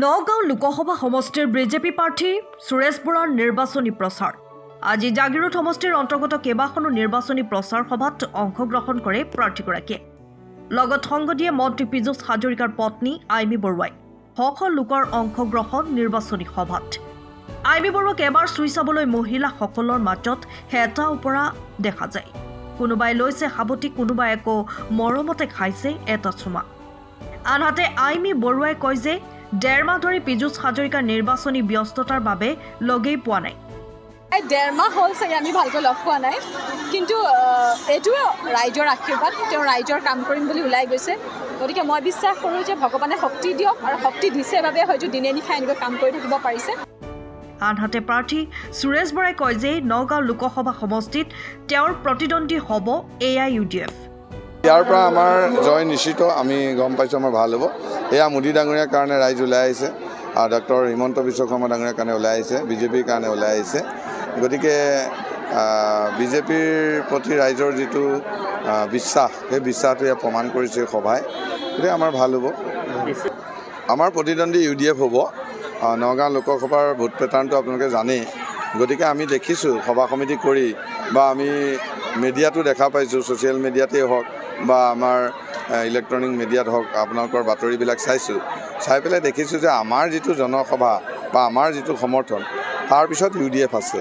নগাঁও লোকসভা সমষ্টিৰ বিজেপি প্ৰাৰ্থী সুৰেশ বৰাৰ নিৰ্বাচনী প্ৰচাৰ। আজি জাগিৰোড সমষ্টিৰ অন্তৰ্গত কেইবাখনো নিৰ্বাচনী প্ৰচাৰ সভাত অংশগ্ৰহণ কৰে প্ৰাৰ্থীগৰাকীয়ে। লগত সংগ দিয়ে মন্ত্ৰী পীযুষ হাজৰিকাৰ পত্নী আইমী বৰুৱাই। শ লোকৰ অংশগ্ৰহণ নিৰ্বাচনী সভাত। আইমী বৰুৱাক এবাৰ চুই চাবলৈ মহিলাসকলৰ মাজত হেতা ওপৰা দেখা যায়। কোনোবাই লৈছে সাৱটি, কোনোবাই আকৌ মৰমতে খাইছে এটা চুমা। আনহাতে আইমী বৰুৱাই কয় যে 1.5 মাহ ধৰি পীযুষ হাজৰিকাৰ নিৰ্বাচনী ব্যস্ততাৰ বাবে লগেই পোৱা নাই। 1.5 মাহ হ'ল চাগে আমি ভালকৈ লগ পোৱা নাই, কিন্তু এইটো ৰাইজৰ আশীৰ্বাদ, তেওঁ ৰাইজৰ কাম কৰিম বুলি ওলাই গৈছে। গতিকে মই বিশ্বাস কৰোঁ যে ভগৱানে শক্তি দিয়ক, আৰু শক্তি দিছে বাবে হয়তো দিনে নিশাই এনেকৈ কাম কৰি থাকিব পাৰিছে। আনহাতে প্ৰাৰ্থী সুৰেশ বৰাই কয় যে নগাঁও লোকসভা সমষ্টিত তেওঁৰ প্ৰতিদ্বন্দ্বী হ'ব AIUDF। ইয়াৰ পৰা আমাৰ জয় নিশ্চিত, আমি গম পাইছোঁ আমাৰ ভাল হ'ব। এয়া মোদী ডাঙৰীয়াৰ কাৰণে ৰাইজ ওলাই আহিছে, আৰু ডক্টৰ হিমন্ত বিশ্ব শৰ্মা ডাঙৰীয়াৰ কাৰণে ওলাই আহিছে, বিজেপিৰ কাৰণে ওলাই আহিছে। গতিকে বিজেপিৰ প্ৰতি ৰাইজৰ যিটো বিশ্বাস, সেই বিশ্বাসটো ইয়াত প্ৰমাণ কৰিছে সভাই। গতিকে আমাৰ ভাল হ'ব। আমাৰ প্ৰতিদ্বন্দ্বী UDF হ'ব। নগাঁও লোকসভাৰ ভোট পেটাৰ্ণটো আপোনালোকে জানেই। গতিকে আমি দেখিছোঁ সভা সমিতি কৰি, বা আমি মিডিয়াটো দেখা পাইছোঁ, ছ'চিয়েল মিডিয়াতেই হওক বা আমাৰ ইলেক্ট্ৰনিক মিডিয়াত হওক, আপোনালোকৰ বাতৰিবিলাক চাইছোঁ। চাই পেলাই দেখিছোঁ যে আমাৰ যিটো জনসভা বা আমাৰ যিটো সমৰ্থন, তাৰপিছত UDF আছে।